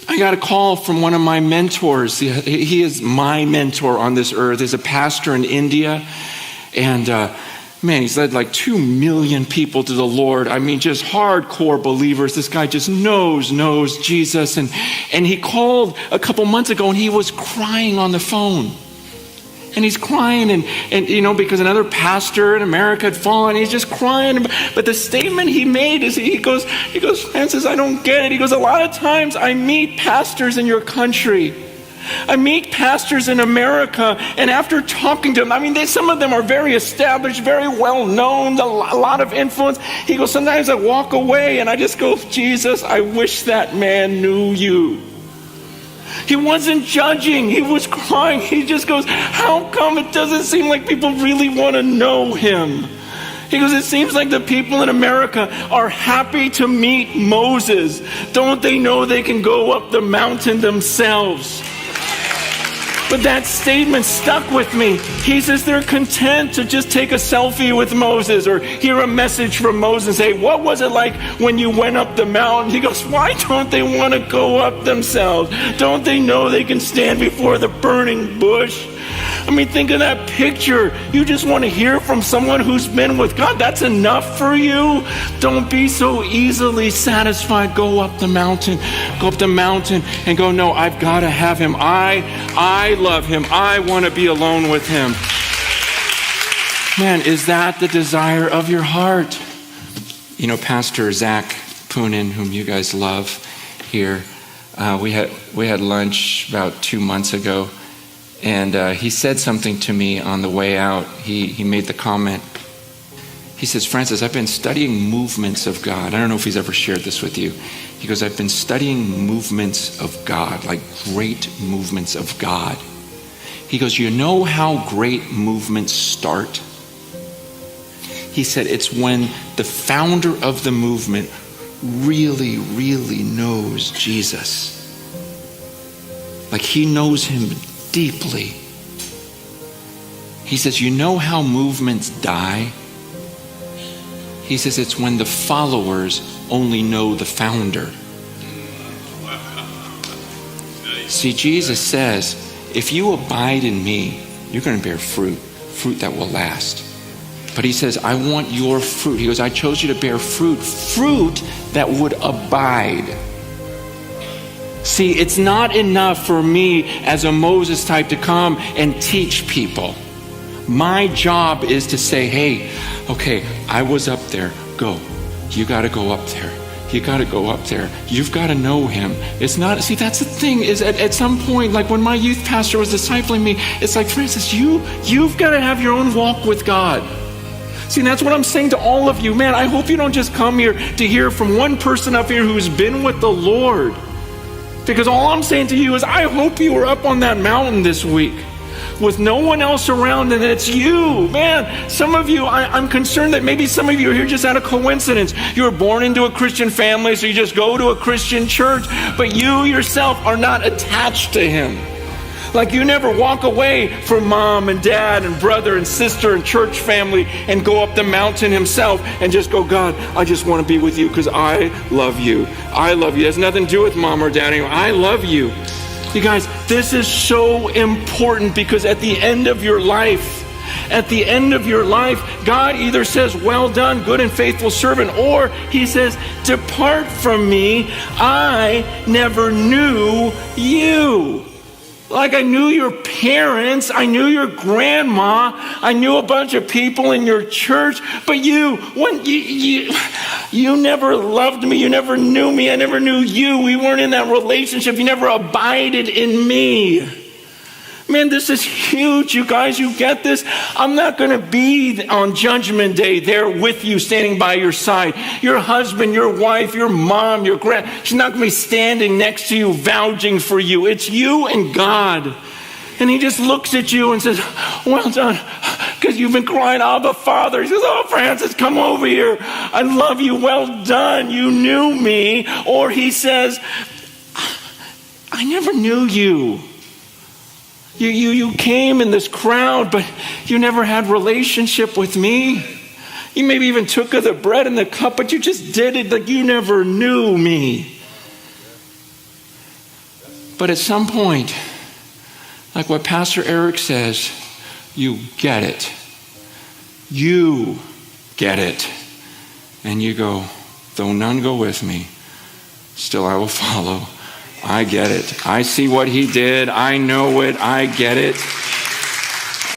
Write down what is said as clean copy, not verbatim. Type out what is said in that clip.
I got a call from one of my mentors. He is my mentor on this earth. He's a pastor in India. And man, he's led like 2 million people to the Lord. I mean, just hardcore believers. This guy just knows Jesus. And he called a couple months ago and he was crying on the phone. And he's crying and because another pastor in America had fallen. He's just crying. But the statement he made is, he goes, Francis, I don't get it. He goes, a lot of times I meet pastors in your country. I meet pastors in America, and after talking to them, I mean, some of them are very established, very well known, a lot of influence. He goes, sometimes I walk away and I just go, Jesus, I wish that man knew you. He wasn't judging. He was crying. He just goes, how come it doesn't seem like people really want to know him? He goes, it seems like the people in America are happy to meet Moses. Don't they know they can go up the mountain themselves? But that statement stuck with me. He says they're content to just take a selfie with Moses or hear a message from Moses and say, what was it like when you went up the mountain? He goes, why don't they want to go up themselves? Don't they know they can stand before the burning bush? I mean, think of that picture. You just want to hear from someone who's been with God. That's enough for you. Don't be so easily satisfied. Go up the mountain and go, no, I've got to have him. I love him. I want to be alone with him. Man, is that the desire of your heart? Pastor Zach Poonen, whom you guys love here, we had lunch about 2 months ago. And he said something to me on the way out. He made the comment. He says, Francis, I've been studying movements of God. I don't know if he's ever shared this with you. He goes, I've been studying movements of God, like great movements of God. He goes, you know how great movements start? He said, it's when the founder of the movement really, really knows Jesus. Like he knows him deeply. He says, you know how movements die? He says, it's when the followers only know the founder. See, Jesus says, if you abide in me, you're going to bear fruit that will last. But he says, I want your fruit. He goes, I chose you to bear fruit that would abide. See, it's not enough for me as a Moses type to come and teach people. My job is to say, hey, okay, I was up there. Go. You got to go up there. You got to go up there. You've got to know him. It's not, see, that's the thing is at some point, like when my youth pastor was discipling me, it's like, Francis, you've got to have your own walk with God. See, that's what I'm saying to all of you. Man, I hope you don't just come here to hear from one person up here who's been with the Lord. Because all I'm saying to you is I hope you were up on that mountain this week with no one else around and it's you. Man, some of you, I'm concerned that maybe some of you are here just out of coincidence. You were born into a Christian family, so you just go to a Christian church, but you yourself are not attached to him. Like you never walk away from mom and dad and brother and sister and church family and go up the mountain himself and just go, God, I just want to be with you because I love you. I love you. It has nothing to do with mom or dad anymore. I love you. You guys, this is so important because at the end of your life, God either says, well done, good and faithful servant, or he says, depart from me. I never knew you. Like I knew your parents, I knew your grandma, I knew a bunch of people in your church, but you never loved me, you never knew me, I never knew you. We weren't in that relationship, you never abided in me. Man, this is huge, you guys, you get this? I'm not going to be on Judgment Day there with you, standing by your side. Your husband, your wife, your mom, your she's not going to be standing next to you, vouching for you. It's you and God. And he just looks at you and says, well done, because you've been crying, Abba, Father. He says, oh, Francis, come over here. I love you, well done, you knew me. Or he says, I never knew you. You came in this crowd, but you never had relationship with me. You maybe even took of the bread and the cup, but you just did it like you never knew me. But at some point, like what Pastor Eric says, you get it. You get it. And you go, though none go with me, still I will follow. I get it. I see what he did. I know it. I get it.